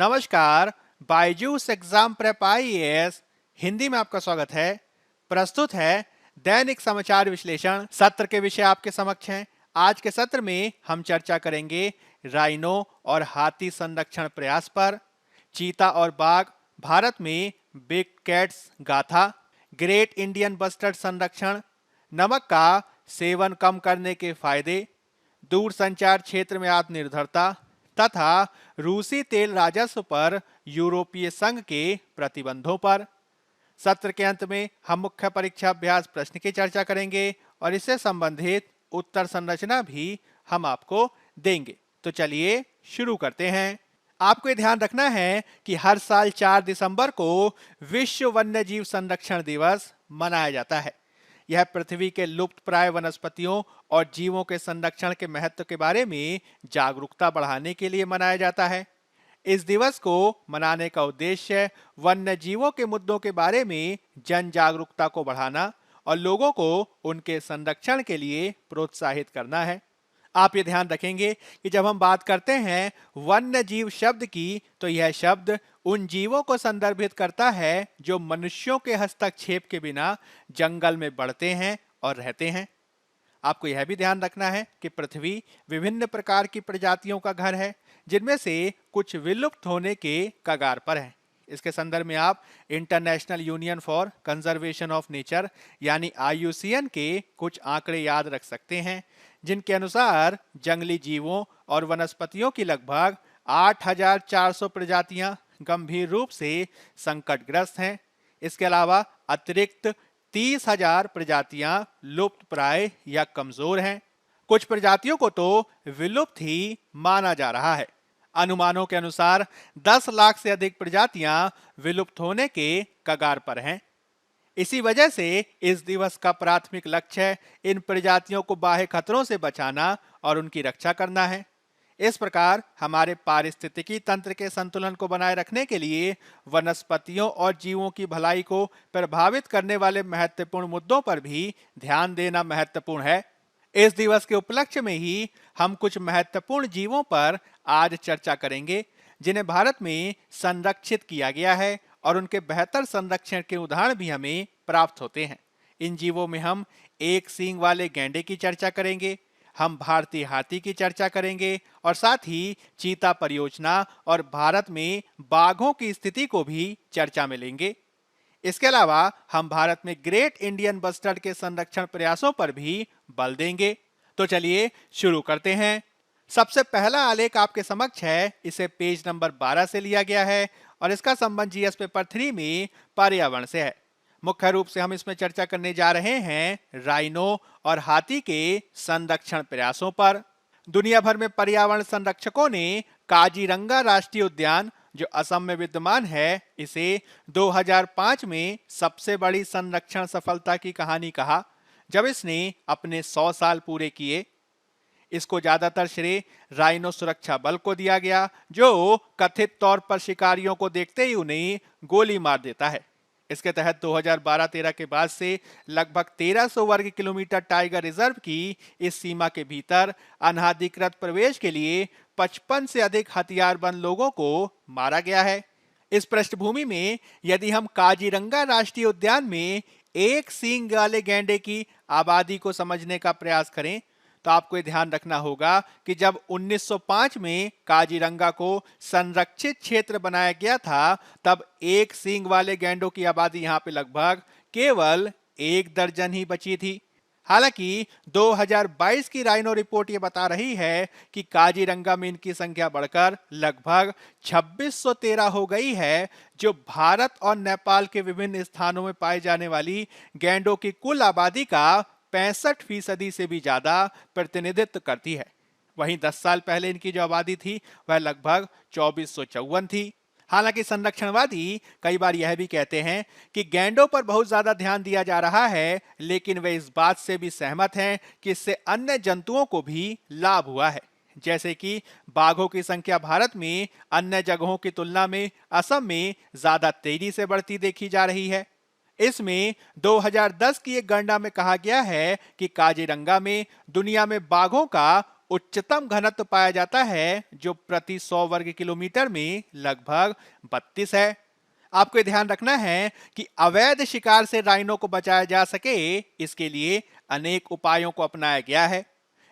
नमस्कार। Byju's exam prep IAS Hindi में आपका स्वागत है। प्रस्तुत है दैनिक समाचार विश्लेषण। सत्र के विषय आपके समक्ष हैं। आज के सत्र में हम चर्चा करेंगे राइनो और हाथी संरक्षण प्रयास पर, चीता और बाघ भारत में बिग कैट्स गाथा, ग्रेट इंडियन बस्टर्ड संरक्षण, नमक का सेवन कम करने के फायदे, दूरसंचार क्षेत्र में आत्मनिर्भरता तथा रूसी तेल राजस्व पर यूरोपीय संघ के प्रतिबंधों पर। सत्र के अंत में हम मुख्य परीक्षा अभ्यास प्रश्न की चर्चा करेंगे और इससे संबंधित उत्तर संरचना भी हम आपको देंगे। तो चलिए शुरू करते हैं। आपको ये ध्यान रखना है कि हर साल 4 दिसंबर को विश्व वन्यजीव संरक्षण दिवस मनाया जाता है। यह पृथ्वी के लुप्त प्राय वनस्पतियों और जीवों के संरक्षण के महत्व के बारे में जागरूकता बढ़ाने के लिए मनाया जाता है। इस दिवस को मनाने का उद्देश्य वन्य जीवों के मुद्दों के बारे में जन जागरूकता को बढ़ाना और लोगों को उनके संरक्षण के लिए प्रोत्साहित करना है। आप ये ध्यान रखेंगे कि जब हम बात करते हैं वन्य जीव शब्द की, तो यह शब्द उन जीवों को संदर्भित करता है जो मनुष्यों के हस्तक्षेप के बिना जंगल में बढ़ते हैं और रहते हैं। आपको यह भी ध्यान रखना है कि पृथ्वी विभिन्न प्रकार की प्रजातियों का घर है, जिनमें से कुछ विलुप्त होने के कगार पर है। इसके संदर्भ में आप international union for conservation of nature यानी IUCN के कुछ आंकड़े याद रख सकते हैं, जिनके अनुसार जंगली जीवों और वनस्पतियों की लगभग 8,400 प्रजातियां गंभीर रूप से संकटग्रस्त हैं। इसके अलावा अतिरिक्त 30,000 प्रजातियां लुप्त प्राय या कमजोर हैं। कुछ प्रजातियों को तो विलुप्त ही माना जा रहा है। अनुमानों के अनुसार 10 लाख से अधिक प्रजातियां विलुप्त होने के कगार पर हैं। इसी वजह से इस दिवस का प्राथमिक लक्ष्य इन प्रजातियों को बाह्य खतरों से बचाना और उनकी रक्षा करना है। इस प्रकार हमारे पारिस्थितिकी तंत्र के संतुलन को बनाए रखने के लिए वनस्पतियों और जीवों की भलाई को प्रभावित करने वाले महत्वपूर्ण मुद्दों पर भी ध्यान देना महत्वपूर्ण है। इस दिवस के उपलक्ष्य में ही हम कुछ महत्वपूर्ण जीवों पर आज चर्चा करेंगे, जिन्हें भारत में संरक्षित किया गया है और उनके बेहतर संरक्षण के उदाहरण भी हमें प्राप्त होते हैं। इन जीवों में हम एक सींग वाले गैंडे की चर्चा करेंगे, हम भारतीय हाथी की चर्चा करेंगे और साथ ही चीता परियोजना और भारत में बाघों की स्थिति को भी चर्चा में लेंगे। इसके अलावा हम भारत में ग्रेट इंडियन बस्टर्ड के संरक्षण प्रयासों पर भी बल देंगे। तो चलिए शुरू करते हैं। सबसे पहला आलेख आपके समक्ष है। इसे पेज नंबर 12 से लिया गया है और इसका संबंध GS पेपर 3 में पर्यावरण से है। मुख्य रूप से हम इसमें चर्चा करने जा रहे हैं राइनो और हाथी के संरक्षण प्रयासों पर। दुनिया भर में पर्यावरण संरक्षकों ने काजीरंगा राष्ट्रीय उद्यान, जो असम में विद्यमान है, इसे 2005 में सबसे बड़ी संरक्षण सफलता की कहानी कहा, जब इसने अपने 100 साल पूरे किए। इसको ज्यादातर श्रेय राइनो सुरक्षा बल को दिया गया, जो कथित तौर पर शिकारियों को देखते ही उन्हें गोली मार देता है। इसके तहत 2012-13 के बाद से लगभग 1300 वर्ग किलोमीटर टाइगर रिजर्व की इस सीमा के भीतर अनाधिकृत प्रवेश के लिए 55 से अधिक हथियारबंद लोगों को मारा गया है। इस पृष्ठभूमि में यदि हम काजीरंगा राष्ट्रीय उद्यान में एक सींग वाले गैंडे की आबादी को समझने का प्रयास करें, तो आपको ये ध्यान रखना होगा कि जब 1905 में काजीरंगा को संरक्षित क्षेत्र बनाया गया था, तब एक सींग वाले गैंडों की आबादी यहाँ पे लगभग केवल 1 दर्जन ही बची थी। हालांकि 2022 की राइनो रिपोर्ट ये बता रही है कि काजीरंगा में इनकी संख्या बढ़कर लगभग 2613 हो गई है, जो भारत और नेपाल के विभिन्न स्थानों में पाए जाने वाली गैंडों की कुल आबादी का 65% से भी ज्यादा प्रतिनिधित्व करती है। वहीं 10 साल पहले इनकी जो आबादी थी वह लगभग 2454 थी। हालांकि संरक्षणवादी कई बार यह भी कहते हैं कि गैंडों पर बहुत ज्यादा ध्यान दिया जा रहा है, लेकिन वे इस बात से भी सहमत हैं कि इससे अन्य जंतुओं को भी लाभ हुआ है। जैसे कि बाघों की संख्या भारत में अन्य जगहों की तुलना में असम में ज्यादा तेजी से बढ़ती देखी जा रही है। इसमें 2010 की एक गणना में कहा गया है कि काजीरंगा में दुनिया में बाघों का उच्चतम घनत्व पाया जाता है जो प्रति 100 वर्ग किलोमीटर में लगभग 32 है। आपको ध्यान रखना है कि अवैध शिकार से राइनो को बचाया जा सके, इसके लिए अनेक उपायों को अपनाया गया है।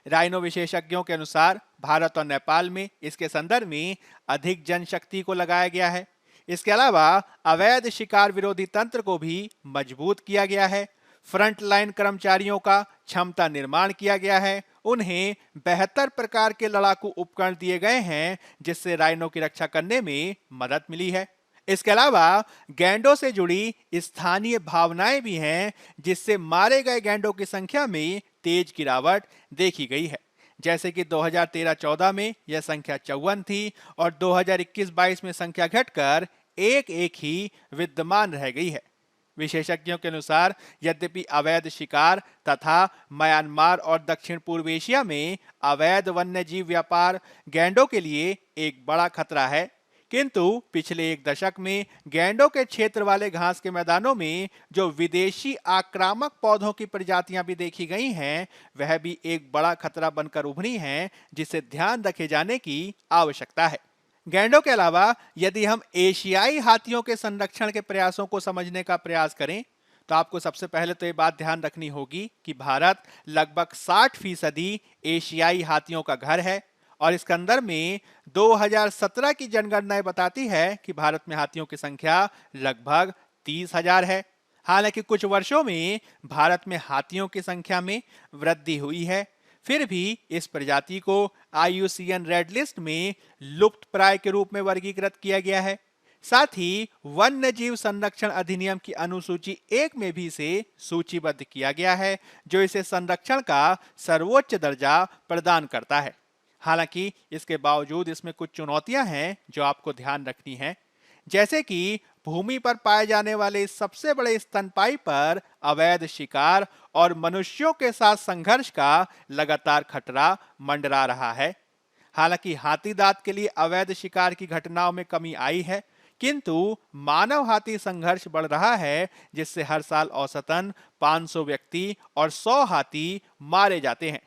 राइनो विशेषज्ञों के अनुसार भारत और नेपाल में इसके संदर्भ में अधिक जनशक्ति को लगाया गया है। इसके अलावा अवैध शिकार विरोधी तंत्र को भी मजबूत किया गया है। फ्रंट लाइन कर्मचारियों का क्षमता निर्माण किया गया है। उन्हें बेहतर प्रकार के लड़ाकू उपकरण दिए गए हैं, जिससे राइनो की रक्षा करने में मदद मिली है। इसके अलावा गैंडों से जुड़ी स्थानीय भावनाएं भी हैं, जिससे मारे गए गैंडों की संख्या में तेज गिरावट देखी गई है। जैसे कि 2013-14 में यह संख्या 54 थी और 2021-22 में संख्या घटकर एक ही विद्यमान रह गई है। विशेषज्ञों के अनुसार यद्यपि अवैध शिकार तथा म्यांमार और दक्षिण पूर्व एशिया में अवैध वन्यजीव व्यापार गैंडों के लिए एक बड़ा खतरा है, किंतु पिछले एक दशक में गैंडों के क्षेत्र वाले घास के मैदानों में जो विदेशी आक्रामक पौधों की प्रजातियां भी देखी गई हैं, वह भी एक बड़ा खतरा बनकर उभरी हैं, जिसे ध्यान रखे जाने की आवश्यकता है। गैंडों के अलावा यदि हम एशियाई हाथियों के संरक्षण के प्रयासों को समझने का प्रयास करें, तो आपको सबसे पहले तो ये बात ध्यान रखनी होगी कि भारत लगभग 60% एशियाई हाथियों का घर है और इस संदर्भ में 2017 की जनगणना बताती है कि भारत में हाथियों की संख्या लगभग 30,000 है। हालांकि कुछ वर्षों में भारत में हाथियों की संख्या में वृद्धि हुई है, फिर भी इस प्रजाति को IUCN रेड लिस्ट में लुप्त प्राय के रूप में वर्गीकृत किया गया है। साथ ही वन्य जीव संरक्षण अधिनियम की अनुसूची 1 में भी इसे सूचीबद्ध किया गया है, जो इसे संरक्षण का सर्वोच्च दर्जा प्रदान करता है। हालांकि इसके बावजूद इसमें कुछ चुनौतियां हैं जो आपको ध्यान रखनी है, जैसे कि भूमि पर पाए जाने वाले इस सबसे बड़े स्तनपायी पर अवैध शिकार और मनुष्यों के साथ संघर्ष का लगातार खतरा मंडरा रहा है। हालांकि हाथी दांत के लिए अवैध शिकार की घटनाओं में कमी आई है, किंतु मानव हाथी संघर्ष बढ़ रहा है, जिससे हर साल औसतन 500 व्यक्ति और 100 हाथी मारे जाते हैं।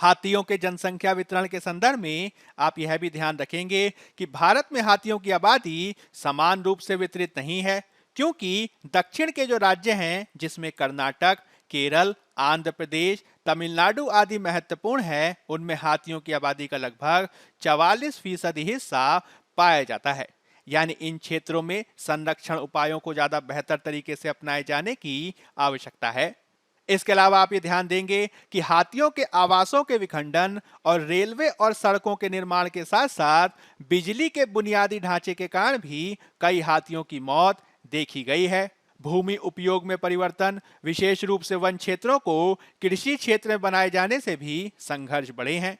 हाथियों के जनसंख्या वितरण के संदर्भ में आप यह भी ध्यान रखेंगे कि भारत में हाथियों की आबादी समान रूप से वितरित नहीं है, क्योंकि दक्षिण के जो राज्य हैं, जिसमें कर्नाटक, केरल, आंध्र प्रदेश, तमिलनाडु आदि महत्वपूर्ण है, उनमें हाथियों की आबादी का लगभग 44% हिस्सा पाया जाता है। यानी इन क्षेत्रों में संरक्षण उपायों को ज्यादा बेहतर तरीके से अपनाए जाने की आवश्यकता है। इसके अलावा आप ये ध्यान देंगे कि हाथियों के आवासों के विखंडन और रेलवे और सड़कों के निर्माण के साथ साथ बिजली के बुनियादी ढांचे के कारण भी कई हाथियों की मौत देखी गई है। भूमि उपयोग में परिवर्तन, विशेष रूप से वन क्षेत्रों को कृषि क्षेत्र में बनाए जाने से भी संघर्ष बढ़े हैं।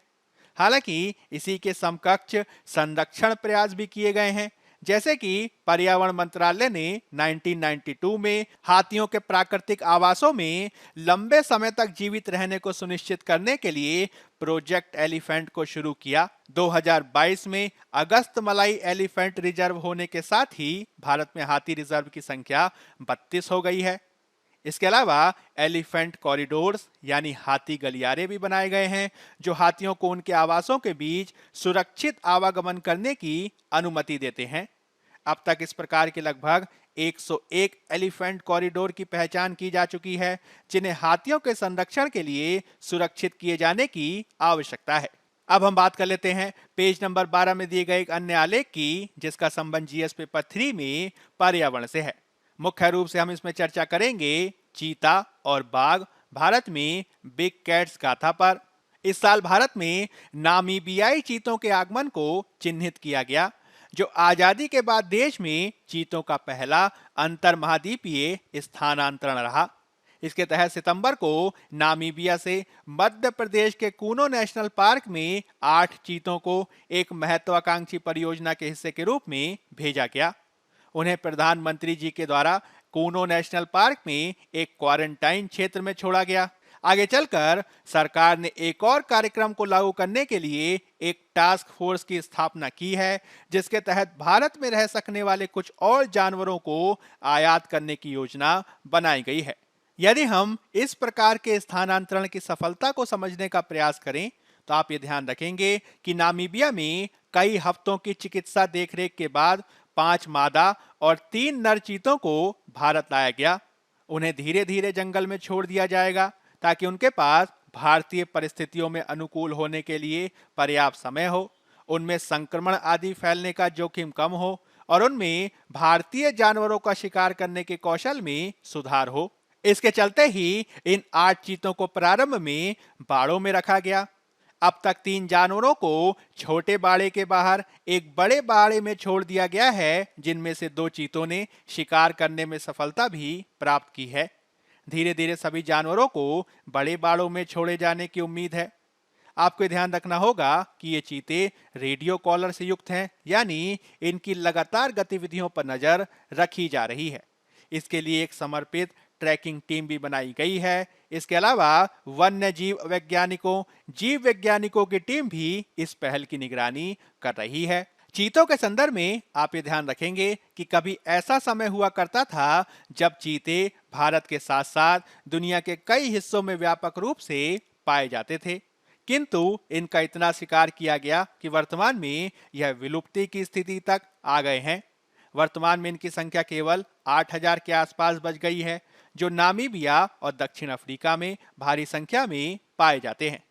हालांकि इसी के समकक्ष संरक्षण प्रयास भी किए गए हैं, जैसे कि पर्यावरण मंत्रालय ने 1992 में हाथियों के प्राकृतिक आवासों में लंबे समय तक जीवित रहने को सुनिश्चित करने के लिए प्रोजेक्ट एलिफेंट को शुरू किया। 2022 में अगस्त मलाई एलिफेंट रिजर्व होने के साथ ही भारत में हाथी रिजर्व की संख्या 32 हो गई है। इसके अलावा एलिफेंट कॉरिडोर्स यानी हाथी गलियारे भी बनाए गए हैं, जो हाथियों को उनके आवासों के बीच सुरक्षित आवागमन करने की अनुमति देते हैं। अब तक इस प्रकार के लगभग 101 एलिफेंट कॉरिडोर की पहचान की जा चुकी है, जिन्हें हाथियों के संरक्षण के लिए सुरक्षित किए जाने की आवश्यकता है। अब हम बात कर लेते हैं पेज नंबर 12 में दिए गए एक अन्य आलेख की, जिसका संबंध जीएस पेपर 3 में पर्यावरण से है। मुख्य रूप से हम इसमें चर्चा करेंगे चीता और बाघ भारत में बिग कैट्स गाथा पर। इस साल भारत में नामीबियाई चीतों के आगमन को चिन्हित किया गया, जो आजादी के बाद देश में चीतों का पहला अंतर महाद्वीपीय स्थानांतरण रहा। इसके तहत सितंबर को नामीबिया से मध्य प्रदेश के कूनो नेशनल पार्क में 8 चीतों को एक महत्वाकांक्षी परियोजना के हिस्से के रूप में भेजा गया। उन्हें प्रधानमंत्री जी के द्वारा कूनो नेशनल पार्क में एक क्वारंटाइन क्षेत्र में छोड़ा गया। आगे चलकर सरकार ने एक और कार्यक्रम को लागू करने के लिए एक टास्क फोर्स की स्थापना की है, जिसके तहत भारत में रह सकने वाले कुछ और जानवरों को आयात करने की योजना बनाई गई है। यदि हम इस प्रकार के स्थानांतरण की सफलता को समझने का प्रयास करें, तो आप ये ध्यान रखेंगे कि नामीबिया में कई हफ्तों की चिकित्सा देखरेख के बाद 5 मादा और 3 नर चीतों को भारत लाया गया। उन्हें धीरे धीरे जंगल में छोड़ दिया जाएगा ताकि उनके पास भारतीय परिस्थितियों में अनुकूल होने के लिए पर्याप्त समय हो, उनमें संक्रमण आदि फैलने का जोखिम कम हो और उनमें भारतीय जानवरों का शिकार करने के कौशल में सुधार हो। इसके चलते ही इन 8 चीतों को प्रारंभ में बाड़ों में रखा गया। अब तक 3 जानवरों को छोटे बाड़े के बाहर एक बड़े बाड़े में छोड़ दिया गया है, जिनमें से 2 चीतों ने शिकार करने में सफलता भी प्राप्त की है। धीरे धीरे सभी जानवरों को बड़े बाड़ों में छोड़े जाने की उम्मीद है। आपको ध्यान रखना होगा कि ये चीते रेडियो कॉलर से युक्त हैं, यानी इनकी लगातार गतिविधियों पर नजर रखी जा रही है। इसके लिए एक समर्पित ट्रैकिंग टीम भी बनाई गई है। इसके अलावा वन्य जीव वैज्ञानिकों, जीव वैज्ञानिकों की टीम भी इस पहल की निगरानी कर रही है। चीतों के संदर्भ में आप ये ध्यान रखेंगे कि कभी ऐसा समय हुआ करता था जब चीते भारत के साथ साथ दुनिया के कई हिस्सों में व्यापक रूप से पाए जाते थे, किंतु इनका इतना शिकार किया गया कि वर्तमान में यह विलुप्ति की स्थिति तक आ गए हैं। वर्तमान में इनकी संख्या केवल 8,000 के आसपास बच गई है, जो नामीबिया और दक्षिण अफ्रीका में भारी संख्या में पाए जाते हैं।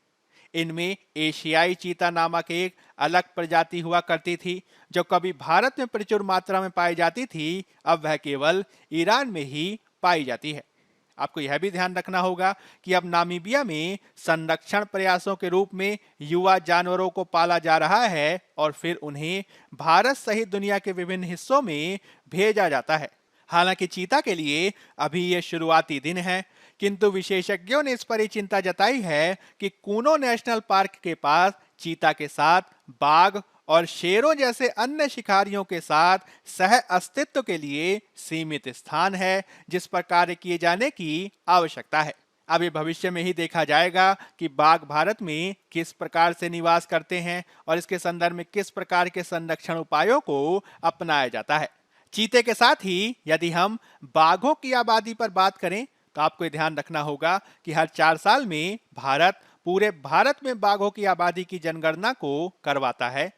इनमें एशियाई चीता नामक एक अलग प्रजाति हुआ करती थी, जो कभी भारत में प्रचुर मात्रा में पाई जाती थी, अब वह केवल ईरान में ही पाई जाती है। आपको यह भी ध्यान रखना होगा कि अब नामीबिया में संरक्षण प्रयासों के रूप में युवा जानवरों को पाला जा रहा है और फिर उन्हें भारत सहित दुनिया के विभिन्न हिस्सों में भेजा जाता है। हालांकि चीता के लिए अभी ये शुरुआती दिन है, किंतु विशेषज्ञों ने इस पर ही चिंता जताई है कि कूनो नेशनल पार्क के पास चीता के साथ बाघ और शेरों जैसे अन्य शिकारियों के साथ सह अस्तित्व के लिए सीमित स्थान है, जिस पर कार्य किए जाने की आवश्यकता है। अभी भविष्य में ही देखा जाएगा कि बाघ भारत में किस प्रकार से निवास करते हैं और इसके संदर्भ में किस प्रकार के संरक्षण उपायों को अपनाया जाता है। चीते के साथ ही यदि हम बाघों की आबादी पर बात करें तो आपको ध्यान रखना होगा कि हर 4 साल में भारत पूरे भारत में बाघों की आबादी की जनगणना को करवाता है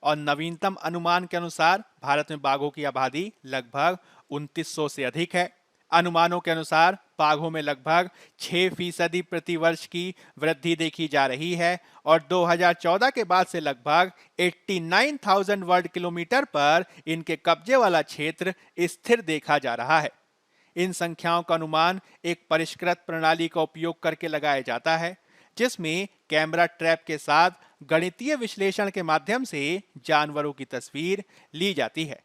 और नवीनतम अनुमान के अनुसार भारत में बाघों की आबादी लगभग 2900 से अधिक है। अनुमानों के अनुसार बाघों में लगभग 6% प्रति वर्ष की वृद्धि देखी जा रही है और 2014 के बाद से लगभग 89,000 वर्ग किलोमीटर पर इनके कब्जे वाला क्षेत्र स्थिर देखा जा रहा है। इन संख्याओं का अनुमान एक परिष्कृत प्रणाली का उपयोग करके लगाया जाता है, जिसमें कैमरा ट्रैप के साथ गणितीय विश्लेषण के माध्यम से जानवरों की तस्वीर ली जाती है।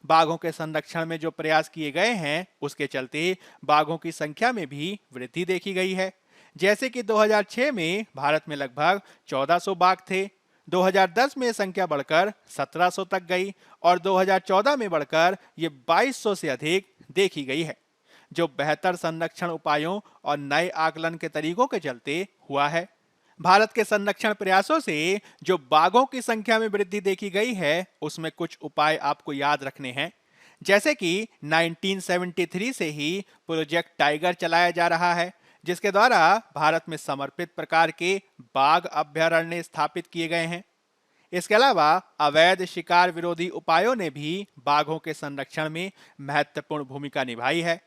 बाघों के संरक्षण में जो प्रयास किए गए हैं, उसके चलते बाघों की संख्या में भी वृद्धि देखी गई है। जैसे कि 2006 में भारत में लगभग 1400 बाघ थे, 2010 में संख्या बढ़कर 1700 तक गई और 2014 में बढ़कर ये 2200 से अधिक देखी गई है, जो बेहतर संरक्षण उपायों और नए आकलन के तरीकों के चलते हुआ है। भारत के संरक्षण प्रयासों से जो बाघों की संख्या में वृद्धि देखी गई है, उसमें कुछ उपाय आपको याद रखने हैं। जैसे कि 1973 से ही प्रोजेक्ट टाइगर चलाया जा रहा है, जिसके द्वारा भारत में समर्पित प्रकार के बाघ अभयारण्य स्थापित किए गए हैं। इसके अलावा अवैध शिकार विरोधी उपायों ने भी बाघों के संरक्षण में महत्वपूर्ण भूमिका निभाई है।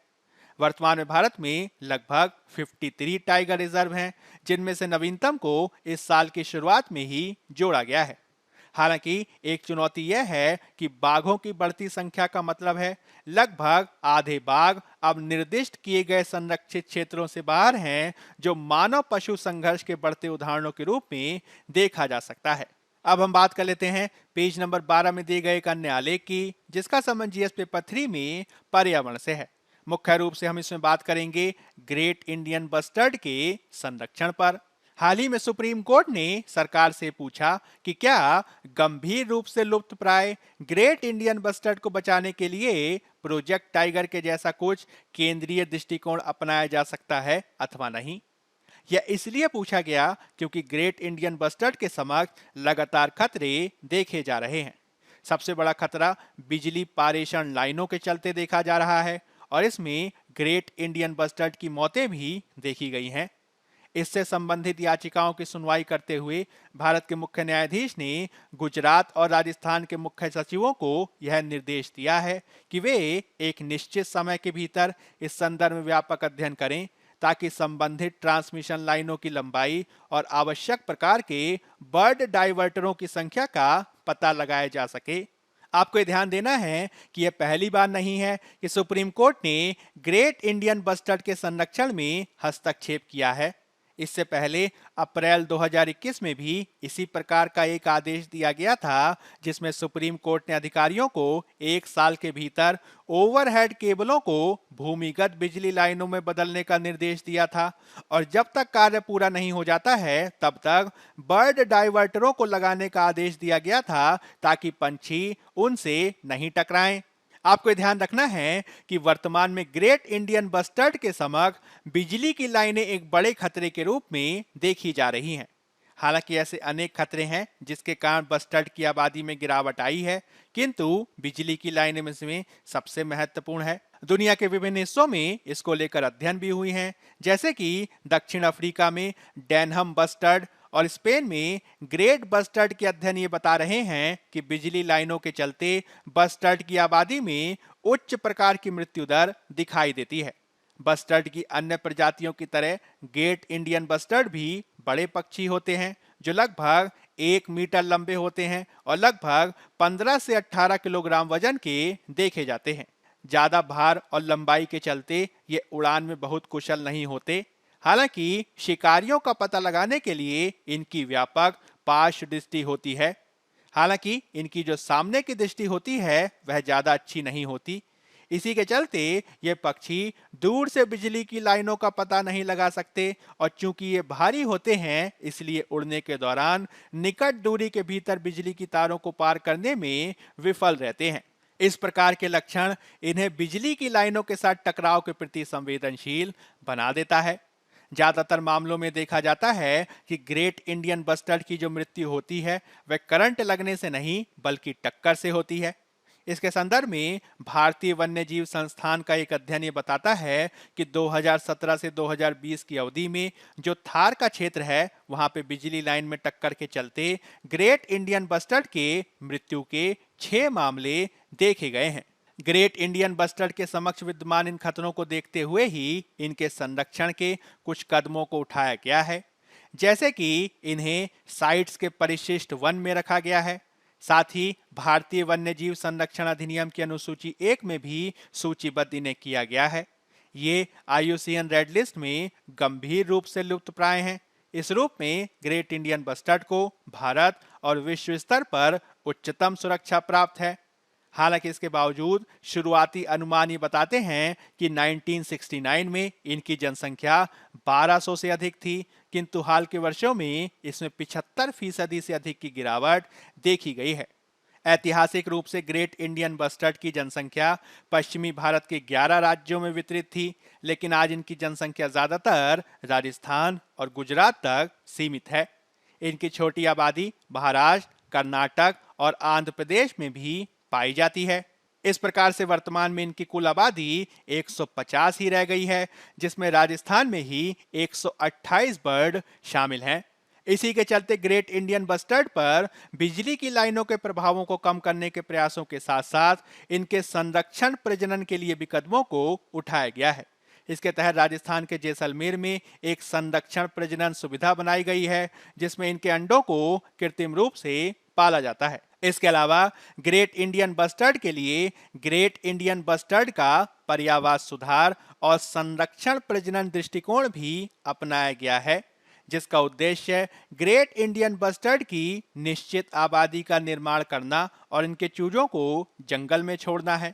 वर्तमान में भारत में लगभग 53 टाइगर रिजर्व हैं, जिनमें से नवीनतम को इस साल की शुरुआत में ही जोड़ा गया है। हालांकि एक चुनौती यह है कि बाघों की बढ़ती संख्या का मतलब है लगभग आधे बाघ अब निर्दिष्ट किए गए संरक्षित क्षेत्रों से बाहर हैं, जो मानव पशु संघर्ष के बढ़ते उदाहरणों के रूप में देखा जा सकता है। अब हम बात कर लेते हैं पेज नंबर 12 में दिए गए एक अन्य आलेख की, जिसका संबंध जीएस पेपर 3 में पर्यावरण से है। मुख्य रूप से हम इसमें बात करेंगे ग्रेट इंडियन बस्टर्ड के संरक्षण पर। हाल ही में सुप्रीम कोर्ट ने सरकार से पूछा कि क्या गंभीर रूप से लुप्त प्राय ग्रेट इंडियन बस्टर्ड को बचाने के लिए प्रोजेक्ट टाइगर के जैसा कुछ केंद्रीय दृष्टिकोण अपनाया जा सकता है अथवा नहीं। यह इसलिए पूछा गया क्योंकि ग्रेट इंडियन बस्टर्ड के समक्ष लगातार खतरे देखे जा रहे हैं। सबसे बड़ा खतरा बिजली पारेषण लाइनों के चलते देखा जा रहा है और इसमें ग्रेट इंडियन बस्टर्ड की मौतें भी देखी गई हैं। इससे संबंधित याचिकाओं की सुनवाई करते हुए भारत के मुख्य न्यायाधीश ने गुजरात और राजस्थान के मुख्य सचिवों को यह निर्देश दिया है कि वे एक निश्चित समय के भीतर इस संदर्भ में व्यापक अध्ययन करें ताकि संबंधित ट्रांसमिशन लाइनों की लंबाई और आवश्यक प्रकार के बर्ड डाइवर्टरों की संख्या का पता लगाया जा सके। आपको ये ध्यान देना है कि यह पहली बार नहीं है कि सुप्रीम कोर्ट ने ग्रेट इंडियन बस्टर्ड के संरक्षण में हस्तक्षेप किया है। इससे पहले अप्रैल 2021 में भी इसी प्रकार का एक आदेश दिया गया था, जिसमें सुप्रीम कोर्ट ने अधिकारियों को 1 साल के भीतर ओवरहेड केबलों को भूमिगत बिजली लाइनों में बदलने का निर्देश दिया था और जब तक कार्य पूरा नहीं हो जाता है तब तक बर्ड डाइवर्टरों को लगाने का आदेश दिया गया था ताकि पंछी उनसे नहीं टकराएं। आपको ध्यान रखना है कि वर्तमान में ग्रेट इंडियन बस्टर्ड के समक्ष बिजली की लाइनें एक बड़े खतरे के रूप में देखी जा रही हैं। हालांकि ऐसे अनेक खतरे हैं जिसके कारण बस्टर्ड की आबादी में गिरावट आई है, किंतु बिजली की लाइनें में से सबसे महत्वपूर्ण है। दुनिया के विभिन्न हिस्सों में इसको लेकर अध्ययन भी हुए हैं, जैसे कि दक्षिण अफ्रीका में डेनहम बस्टर्ड और स्पेन में ग्रेट बस्टर्ड के अध्ययन ये बता रहे हैं कि बिजली लाइनों के चलते बस्टर्ड की आबादी में उच्च प्रकार की मृत्यु दर दिखाई देती है। बस्टर्ड की अन्य प्रजातियों की तरह ग्रेट इंडियन बस्टर्ड भी बड़े पक्षी होते हैं जो लगभग 1 मीटर लंबे होते हैं और लगभग 15 से 18 किलोग्राम वजन के देखे जाते हैं। ज्यादा भार और लंबाई के चलते ये उड़ान में बहुत कुशल नहीं होते। हालांकि शिकारियों का पता लगाने के लिए इनकी व्यापक पार्श्व दृष्टि होती है। हालांकि इनकी जो सामने की दृष्टि होती है वह ज्यादा अच्छी नहीं होती। इसी के चलते ये पक्षी दूर से बिजली की लाइनों का पता नहीं लगा सकते और चूंकि ये भारी होते हैं इसलिए उड़ने के दौरान निकट दूरी के भीतर बिजली की तारों को पार करने में विफल रहते हैं। इस प्रकार के लक्षण इन्हें बिजली की लाइनों के साथ टकराव के प्रति संवेदनशील बना देता है। ज्यादातर मामलों में देखा जाता है कि ग्रेट इंडियन बस्टर्ड की जो मृत्यु होती है वह करंट लगने से नहीं बल्कि टक्कर से होती है। इसके संदर्भ में भारतीय वन्य जीव संस्थान का एक अध्ययन ये बताता है कि 2017 से 2020 की अवधि में जो थार का क्षेत्र है वहां पे बिजली लाइन में टक्कर के चलते ग्रेट इंडियन बस्टर्ड के मृत्यु के 6 मामले देखे गए हैं। ग्रेट इंडियन बस्टर्ड के समक्ष विद्यमान इन खतरों को देखते हुए ही इनके संरक्षण के कुछ कदमों को उठाया गया है, जैसे कि इन्हें साइट्स के परिशिष्ट वन में रखा गया है। साथ ही भारतीय वन्य जीव संरक्षण अधिनियम की अनुसूची 1 में भी सूचीबद्ध इन्हें किया गया है। ये IUCN रेड लिस्ट में गंभीर रूप से लुप्तप्राय हैं। इस रूप में ग्रेट इंडियन बस्टर्ड को भारत और विश्व स्तर पर उच्चतम सुरक्षा प्राप्त है। हालांकि इसके बावजूद शुरुआती अनुमान ये बताते हैं कि 1969 में इनकी जनसंख्या 1200 से अधिक थी, किंतु हाल के वर्षों में इसमें 75% से अधिक की गिरावट देखी गई है। ऐतिहासिक रूप से ग्रेट इंडियन बस्टर्ड की जनसंख्या पश्चिमी भारत के 11 राज्यों में वितरित थी, लेकिन आज इनकी जनसंख्या ज्यादातर राजस्थान और गुजरात तक सीमित है। इनकी छोटी आबादी महाराष्ट्र, कर्नाटक और आंध्र प्रदेश में भी पाई जाती है। इस प्रकार से वर्तमान में इनकी कुल आबादी 150 ही रह गई है, जिसमें राजस्थान में ही 128 बर्ड शामिल हैं। इसी के चलते ग्रेट इंडियन बस्टर्ड पर बिजली की लाइनों के प्रभावों को कम करने के प्रयासों के साथ साथ इनके संरक्षण प्रजनन के लिए भी कदमों को उठाया गया है। इसके तहत राजस्थान के जैसलमेर में एक संरक्षण प्रजनन सुविधा बनाई गई है, जिसमें इनके अंडों को कृत्रिम रूप से पाला जाता है। इसके अलावा ग्रेट इंडियन बस्टर्ड के लिए ग्रेट इंडियन बस्टर्ड का पर्यावास सुधार और संरक्षण प्रजनन दृष्टिकोण भी अपनाया गया है, जिसका उद्देश्य ग्रेट इंडियन बस्टर्ड की निश्चित आबादी का निर्माण करना और इनके चूजों को जंगल में छोड़ना है।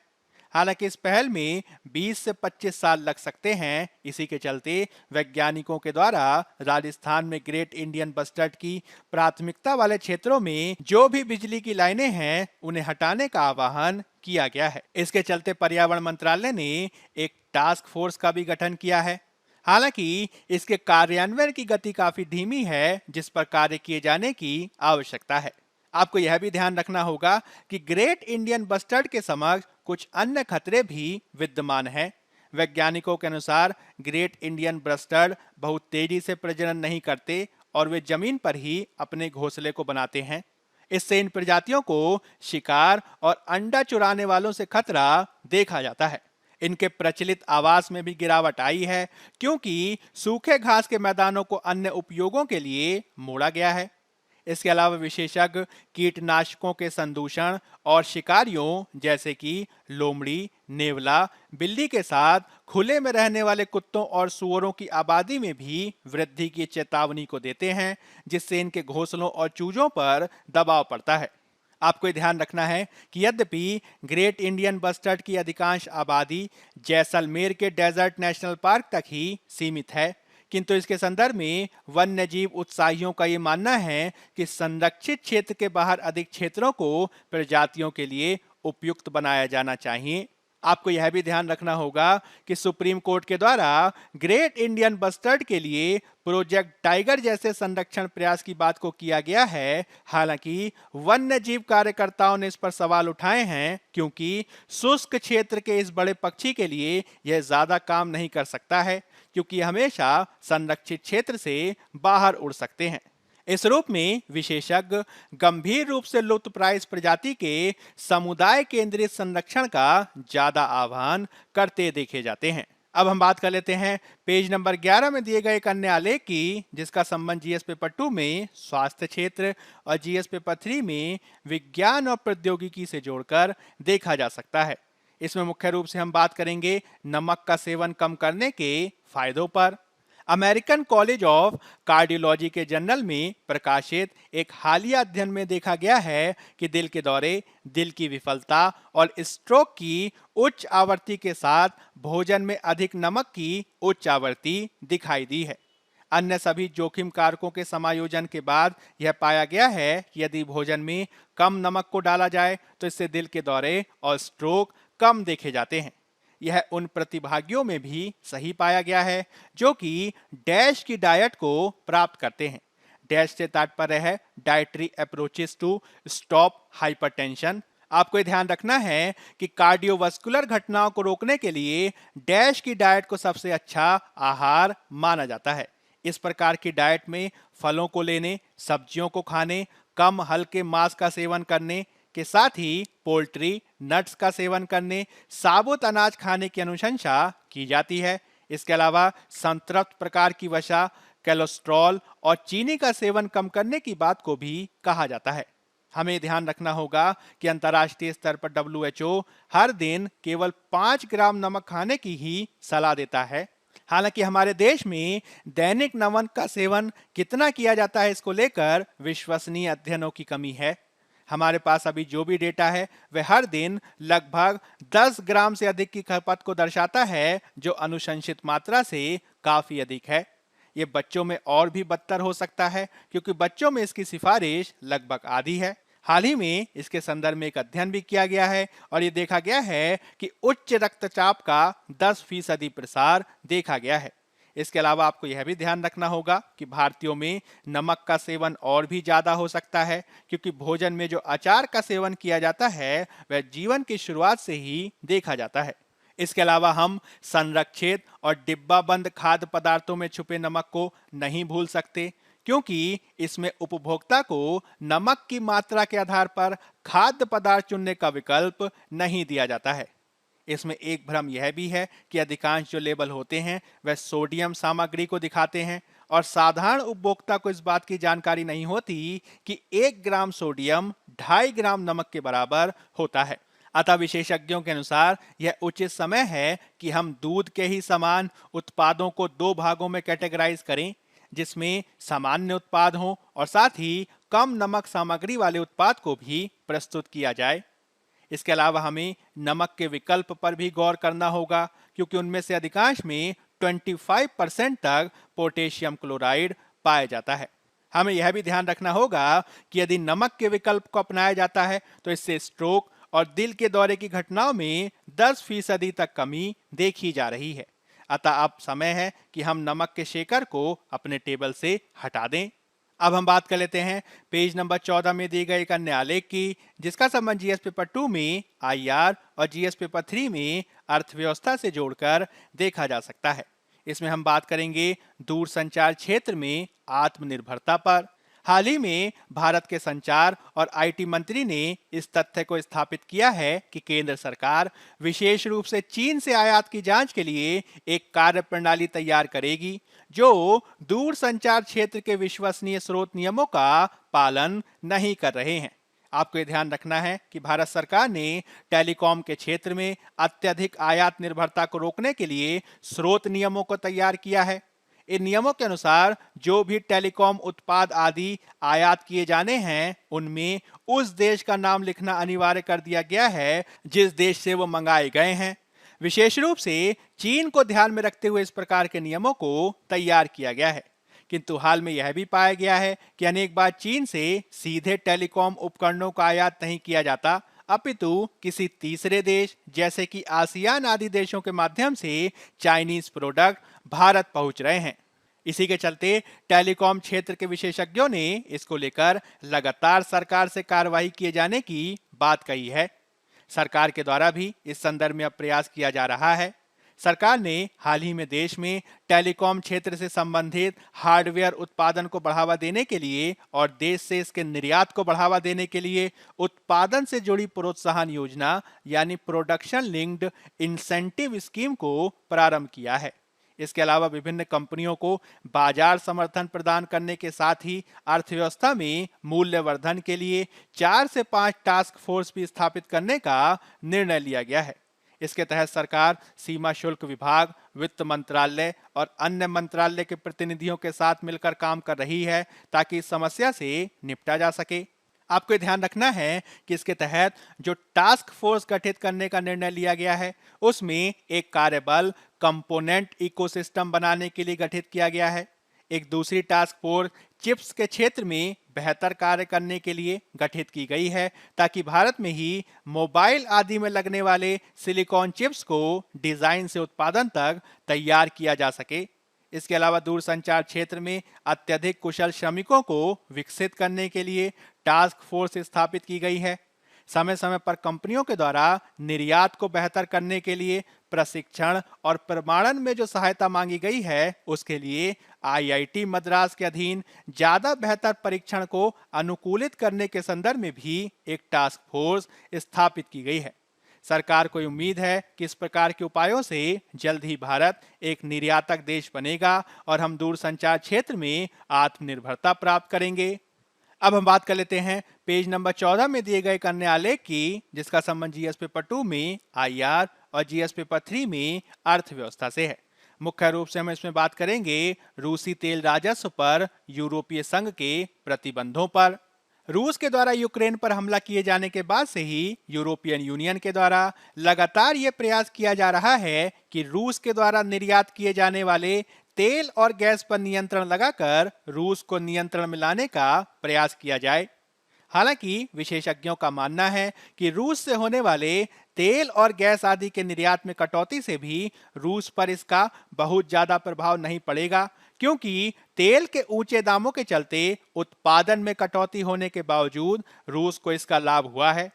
हालांकि इस पहल में 20 से 25 साल लग सकते हैं। इसी के चलते वैज्ञानिकों के द्वारा राजस्थान में ग्रेट इंडियन बस्टर्ड की प्राथमिकता वाले क्षेत्रों में जो भी बिजली की लाइनें हैं उन्हें हटाने का आह्वान किया गया है। इसके चलते पर्यावरण मंत्रालय ने एक टास्क फोर्स का भी गठन किया है। हालांकि इसके कार्यान्वयन की गति काफी धीमी है, जिस पर कार्य किए जाने की आवश्यकता है। आपको यह भी ध्यान रखना होगा कि ग्रेट इंडियन बस्टर्ड के समक्ष कुछ अन्य खतरे भी विद्यमान हैं। वैज्ञानिकों के अनुसार ग्रेट इंडियन बस्टर्ड बहुत तेजी से प्रजनन नहीं करते और वे जमीन पर ही अपने घोंसले को बनाते हैं। इससे इन प्रजातियों को शिकार और अंडा चुराने वालों से खतरा देखा जाता है। इनके प्रचलित आवास में भी गिरावट आई है, क्योंकि सूखे घास के मैदानों को अन्य उपयोगों के लिए मोड़ा गया है। इसके अलावा विशेषज्ञ कीटनाशकों के संदूषण और शिकारियों जैसे कि लोमड़ी, नेवला, बिल्ली के साथ खुले में रहने वाले कुत्तों और सूअरों की आबादी में भी वृद्धि की चेतावनी को देते हैं, जिससे इनके घोंसलों और चूजों पर दबाव पड़ता है। आपको ध्यान रखना है कि यद्यपि ग्रेट इंडियन बस्टर्ड की अधिकांश आबादी जैसलमेर के डेजर्ट नेशनल पार्क तक ही सीमित है, किंतु इसके संदर्भ में वन्यजीव उत्साहियों का ये मानना है कि संरक्षित क्षेत्र के बाहर अधिक क्षेत्रों को प्रजातियों के लिए उपयुक्त बनाया जाना चाहिए। आपको यह भी ध्यान रखना होगा कि सुप्रीम कोर्ट के द्वारा ग्रेट इंडियन बस्टर्ड के लिए प्रोजेक्ट टाइगर जैसे संरक्षण प्रयास की बात को किया गया है। हालांकि वन्यजीव कार्यकर्ताओं ने इस पर सवाल उठाए हैं, क्योंकि शुष्क क्षेत्र के इस बड़े पक्षी के लिए यह ज्यादा काम नहीं कर सकता है, क्योंकि हमेशा संरक्षित क्षेत्र से बाहर उड़ सकते हैं। इस रूप में विशेषज्ञ गंभीर रूप से लुप्तप्राय इस प्रजाति के समुदाय केंद्रित संरक्षण का ज्यादा आह्वान करते देखे जाते हैं। अब हम बात कर लेते हैं पेज नंबर 11 में दिए गए एक अन्य आलेख की, जिसका संबंध जीएस पेपर 2 में स्वास्थ्य क्षेत्र और जीएस पेपर 3 में विज्ञान और प्रौद्योगिकी से जोड़कर देखा जा सकता है। इसमें मुख्य रूप से हम बात करेंगे नमक का सेवन कम करने के फायदों पर। अमेरिकन कॉलेज ऑफ कार्डियोलॉजी के जर्नल में प्रकाशित एक हालिया अध्ययन में देखा गया है कि दिल के दौरे, दिल की विफलता और स्ट्रोक की उच्च आवृत्ति के साथ भोजन में अधिक नमक की उच्च आवृत्ति दिखाई दी है। अन्य सभी जोखिम कारकों के समायोजन के बाद यह पाया गया है कि यदि भोजन में कम नमक को डाला जाए तो इससे दिल के दौरे और स्ट्रोक कम देखे जाते हैं। यह उन प्रतिभागियों में भी सही पाया गया है जो कि डैश की डाइट को प्राप्त करते हैं। डैश से तात्पर्य है dietary approaches to stop hypertension. आपको ध्यान रखना है कि कार्डियोवास्कुलर घटनाओं को रोकने के लिए डैश की डाइट को सबसे अच्छा आहार माना जाता है। इस प्रकार की डाइट में फलों को लेने, सब्जियों को खाने, कम हल्के मांस का सेवन करने के साथ ही पोल्ट्री, नट्स का सेवन करने, साबुत अनाज खाने की अनुशंसा की जाती है। इसके अलावा संतृप्त प्रकार की वसा, कोलेस्ट्रॉल और चीनी का सेवन कम करने की बात को भी कहा जाता है। हमें ध्यान रखना होगा कि अंतर्राष्ट्रीय स्तर पर WHO हर दिन केवल 5 ग्राम नमक खाने की ही सलाह देता है। हालांकि हमारे देश में दैनिक नमक का सेवन कितना किया जाता है, इसको लेकर विश्वसनीय अध्ययनों की कमी है। हमारे पास अभी जो भी डेटा है वह हर दिन लगभग 10 ग्राम से अधिक की खपत को दर्शाता है, जो अनुशंसित मात्रा से काफी अधिक है। ये बच्चों में और भी बदतर हो सकता है, क्योंकि बच्चों में इसकी सिफारिश लगभग आधी है। हाल ही में इसके संदर्भ में एक अध्ययन भी किया गया है और ये देखा गया है कि उच्च रक्तचाप का 10% प्रसार देखा गया है। इसके अलावा आपको यह भी ध्यान रखना होगा कि भारतीयों में नमक का सेवन और भी ज्यादा हो सकता है, क्योंकि भोजन में जो अचार का सेवन किया जाता है वह जीवन की शुरुआत से ही देखा जाता है। इसके अलावा हम संरक्षित और डिब्बाबंद खाद्य पदार्थों में छुपे नमक को नहीं भूल सकते, क्योंकि इसमें उपभोक्ता को नमक की मात्रा के आधार पर खाद्य पदार्थ चुनने का विकल्प नहीं दिया जाता है। इसमें एक भ्रम यह भी है कि अधिकांश जो लेबल होते हैं वह सोडियम सामग्री को दिखाते हैं और साधारण उपभोक्ता को इस बात की जानकारी नहीं होती कि 1 ग्राम सोडियम 2.5 ग्राम नमक के बराबर होता है। अतः विशेषज्ञों के अनुसार यह उचित समय है कि हम दूध के ही समान उत्पादों को 2 भागों में कैटेगराइज करें, जिसमें सामान्य उत्पाद हों और साथ ही कम नमक सामग्री वाले उत्पाद को भी प्रस्तुत किया जाए। इसके अलावा हमें नमक के विकल्प पर भी गौर करना होगा, क्योंकि उनमें से अधिकांश में 25% तक पोटेशियम क्लोराइड पाया जाता है। हमें यह भी ध्यान रखना होगा कि यदि नमक के विकल्प को अपनाया जाता है तो इससे स्ट्रोक और दिल के दौरे की घटनाओं में 10% तक कमी देखी जा रही है। अतः अब समय है कि हम नमक के शेकर को अपने टेबल से हटा दें। अब हम बात कर लेते हैं पेज नंबर 14 में दी गई एक अन्य आलेख की, जिसका संबंध जीएस पेपर 2 में आईआर और जीएस पेपर 3 में अर्थव्यवस्था से जोड़कर देखा जा सकता है। इसमें हम बात करेंगे दूरसंचार क्षेत्र में आत्मनिर्भरता पर। हाल ही में भारत के संचार और आईटी मंत्री ने इस तथ्य को स्थापित किया है कि केंद्र सरकार विशेष रूप से चीन से आयात की जांच के लिए एक कार्यप्रणाली तैयार करेगी जो दूर संचार क्षेत्र के विश्वसनीय स्रोत नियमों का पालन नहीं कर रहे हैं। आपको ये ध्यान रखना है कि भारत सरकार ने टेलीकॉम के क्षेत्र में अत्यधिक आयात निर्भरता को रोकने के लिए स्रोत नियमों को तैयार किया है। इन नियमों के अनुसार जो भी टेलीकॉम उत्पाद आदि आयात किए जाने हैं उनमें उस देश का नाम लिखना अनिवार्य कर दिया गया है जिस देश से वो मंगाए गए हैं। विशेष रूप से चीन को ध्यान में रखते हुए इस प्रकार के नियमों को तैयार किया गया है। किंतु हाल में यह भी पाया गया है कि अनेक बार चीन से सीधे टेलीकॉम उपकरणों का आयात नहीं किया जाता, अपितु किसी तीसरे देश जैसे कि आसियान आदि देशों के माध्यम से चाइनीज प्रोडक्ट भारत पहुंच रहे हैं। इसी के चलते टेलीकॉम क्षेत्र के विशेषज्ञों ने इसको लेकर लगातार सरकार से कार्रवाई किए जाने की बात कही है। सरकार के द्वारा भी इस संदर्भ में अब प्रयास किया जा रहा है। सरकार ने हाल ही में देश में टेलीकॉम क्षेत्र से संबंधित हार्डवेयर उत्पादन को बढ़ावा देने के लिए और देश से इसके निर्यात को बढ़ावा देने के लिए उत्पादन से जुड़ी प्रोत्साहन योजना यानी प्रोडक्शन लिंक्ड इंसेंटिव स्कीम को प्रारंभ किया है। इसके अलावा विभिन्न कंपनियों को बाजार समर्थन प्रदान करने के साथ ही अर्थव्यवस्था में मूल्यवर्धन के लिए 4 से 5 टास्क फोर्स भी स्थापित करने का निर्णय लिया गया है। इसके तहत सरकार सीमा शुल्क विभाग, वित्त मंत्रालय और अन्य मंत्रालय के प्रतिनिधियों के साथ मिलकर काम कर रही है ताकि इस समस्या से निपटा जा सके। आपको ये ध्यान रखना है कि इसके तहत जो टास्क फोर्स गठित करने का निर्णय लिया गया है उसमें एक कार्यबल कंपोनेंट इकोसिस्टम बनाने के लिए गठित किया गया है। एक दूसरी टास्क फोर्स चिप्स के क्षेत्र में बेहतर कार्य करने के लिए गठित की गई है ताकि भारत में ही मोबाइल आदि में लगने वाले सिलिकॉन चिप्स को डिजाइन से उत्पादन तक तैयार किया जा सके। इसके अलावा दूरसंचार क्षेत्र में अत्यधिक कुशल श्रमिकों को विकसित करने के लिए टास्क फोर्स स्थापित की गई है। समय समय पर कंपनियों के द्वारा निर्यात को बेहतर करने के लिए प्रशिक्षण और प्रमाणन में जो सहायता मांगी गई है उसके लिए आईआईटी मद्रास के अधीन ज्यादा बेहतर परीक्षण को अनुकूलित करने के संदर्भ में भी एक टास्क फोर्स स्थापित की गई है। सरकार को उम्मीद है कि इस प्रकार के उपायों से जल्द ही भारत एक निर्यातक देश बनेगा और हम दूरसंचार क्षेत्र में आत्मनिर्भरता प्राप्त करेंगे। अब हम बात कर लेते हैं पेज नंबर 14 में दिए गए एक अन्य आलेख की, जिसका संबंध जीएस पेपर 2 में आईआर और जीएस पेपर 3 में अर्थव्यवस्था से है। मुख्य रूप से हम इसमें बात करेंगे रूसी तेल राजस्व पर यूरोपीय संघ के प्रतिबंधों पर। रूस के द्वारा यूक्रेन पर हमला किए जाने के बाद से ही यूरोपियन यूनियन के द्वारा लगातार ये प्रयास किया जा रहा है कि रूस के द्वारा निर्यात किए जाने वाले तेल और गैस पर नियंत्रण लगाकर रूस को नियंत्रण में लाने का प्रयास किया जाए। हालांकि विशेषज्ञों का मानना है कि रूस से होने वाले तेल और गैस आदि के निर्यात में कटौती से भी रूस पर इसका बहुत ज्यादा प्रभाव नहीं पड़ेगा, क्योंकि तेल के ऊंचे दामों के चलते उत्पादन में कटौती होने के बावजूद रूस को इसका लाभ हुआ है।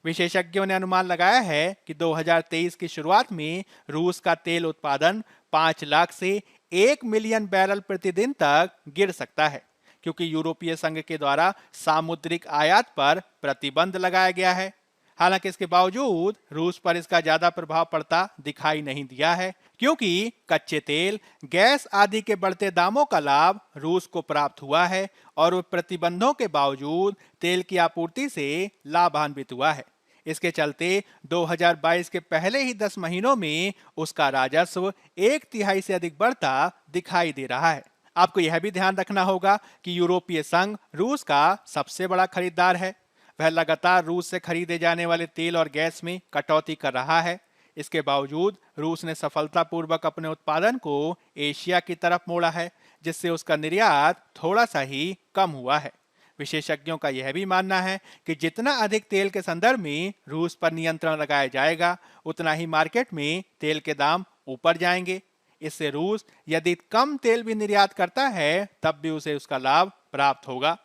विशेषज्ञों ने अनुमान लगाया है कि 2023 की शुरुआत में रूस का तेल उत्पादन 5 लाख से 1 मिलियन बैरल प्रतिदिन तक गिर सकता है, क्योंकि यूरोपीय संघ के द्वारा सामुद्रिक आयात पर प्रतिबंध लगाया गया है। हालांकि इसके बावजूद रूस पर इसका ज्यादा प्रभाव पड़ता दिखाई नहीं दिया है, क्योंकि कच्चे तेल, गैस आदि के बढ़ते दामों का लाभ रूस को प्राप्त हुआ है और वो प्रतिबंधों के बावजूद तेल की आपूर्ति से लाभान्वित हुआ है। इसके चलते 2022 के पहले ही 10 महीनों में उसका राजस्व 1/3 से अधिक बढ़ता दिखाई दे रहा है। आपको यह भी ध्यान रखना होगा कि यूरोपीय संघ रूस का सबसे बड़ा खरीदार है। वह लगातार रूस से खरीदे जाने वाले तेल और गैस में कटौती कर रहा है। इसके बावजूद रूस ने सफलतापूर्वक अपने उत्पादन को एशिया की तरफ मोड़ा है, जिससे उसका निर्यात थोड़ा सा ही कम हुआ है। विशेषज्ञों का यह भी मानना है कि जितना अधिक तेल के संदर्भ में रूस पर नियंत्रण लगाया जाएगा, उतना ही मार्केट में तेल के दाम ऊपर जाएंगे। इससे रूस यदि कम तेल भी निर्यात करता है तब भी उसे उसका लाभ प्राप्त होगा।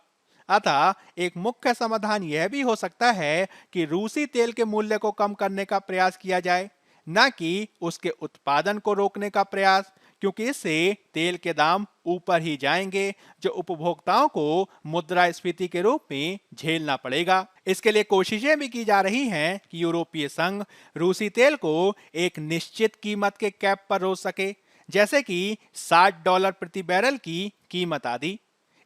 अतः एक मुख्य समाधान यह भी हो सकता है कि रूसी तेल के मूल्य को कम करने का प्रयास किया जाए, न कि उसके उत्पादन को रोकने का प्रयास, क्योंकि इससे तेल के दाम ऊपर ही जाएंगे, जो उपभोक्ताओं को मुद्रास्फीति के रूप में झेलना पड़ेगा। इसके लिए कोशिशें भी की जा रही हैं कि यूरोपीय संघ रूसी तेल को एक निश्चित कीमत के कैप पर रोक सके, जैसे कि $60 प्रति बैरल की कीमत आदि।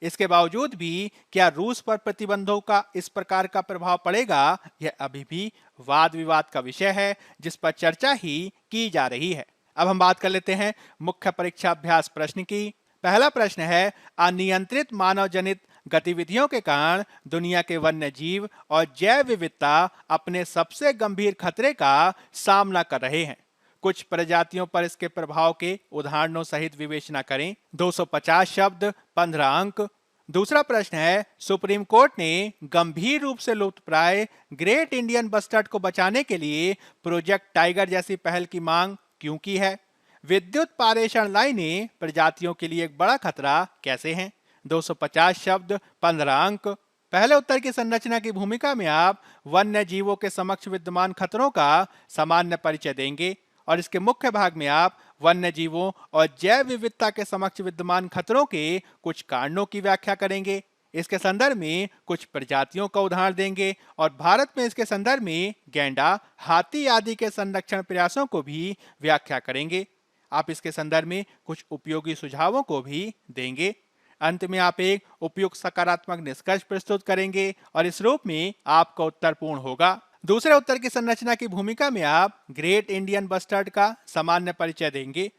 इसके बावजूद भी क्या रूस पर प्रतिबंधों का इस प्रकार का प्रभाव पड़ेगा, यह अभी भी वाद विवाद का विषय है, जिस पर चर्चा ही की जा रही है। अब हम बात कर लेते हैं मुख्य परीक्षा अभ्यास प्रश्न की। पहला प्रश्न है, अनियंत्रित मानव जनित गतिविधियों के कारण दुनिया के वन्य जीव और जैव विविधता अपने सबसे गंभीर खतरे का सामना कर रहे हैं। कुछ प्रजातियों पर इसके प्रभाव के उदाहरणों सहित विवेचना करें। 250 शब्द, 15 अंक। दूसरा प्रश्न है, सुप्रीम कोर्ट ने गंभीर रूप से लुप्तप्राय ग्रेट इंडियन बस्टर्ड को बचाने के लिए प्रोजेक्ट टाइगर जैसी पहल की मांग क्यों की है? विद्युत पारेषण लाइनें प्रजातियों के लिए एक बड़ा खतरा कैसे हैं? 250 शब्द, 15 अंक। पहले उत्तर की संरचना की भूमिका में आप वन्य जीवों के समक्ष विद्यमान खतरों का सामान्य परिचय देंगे और इसके मुख्य भाग में आप वन्य जीवों और जैव विविधता के समक्ष विद्यमान खतरों के कुछ कारणों की व्याख्या करेंगे। इसके संदर्भ में कुछ प्रजातियों का उदाहरण देंगे और भारत में इसके संदर्भ में गैंडा, हाथी आदि के संरक्षण प्रयासों को भी व्याख्या करेंगे। आप इसके संदर्भ में कुछ उपयोगी सुझावों को भी देंगे। अंत में आप एक उपयुक्त सकारात्मक निष्कर्ष प्रस्तुत करेंगे और इस रूप में आपका उत्तर पूर्ण होगा। दूसरे उत्तर की संरचना की भूमिका में आप ग्रेट इंडियन बस्टर्ड का सामान्य परिचय देंगे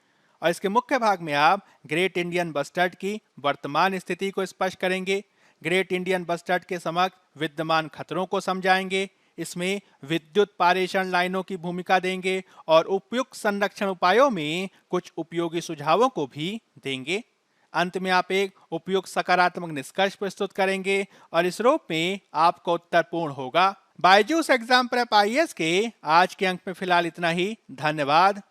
और इसके मुख्य भाग में आप ग्रेट इंडियन बस्टर्ड की वर्तमान स्थिति को स्पष्ट करेंगे, ग्रेट इंडियन बस्टर्ड के समक्ष विद्यमान खतरों को समझाएंगे, इसमें विद्युत पारेषण लाइनों की भूमिका देंगे और उपयुक्त संरक्षण उपायों में कुछ उपयोगी सुझावों को भी देंगे। अंत में आप एक उपयुक्त सकारात्मक निष्कर्ष प्रस्तुत करेंगे और इस रूप में आपका उत्तर पूर्ण होगा। बायजूस एग्जाम प्रेप आईएएस के आज के अंक में फिलहाल इतना ही। धन्यवाद।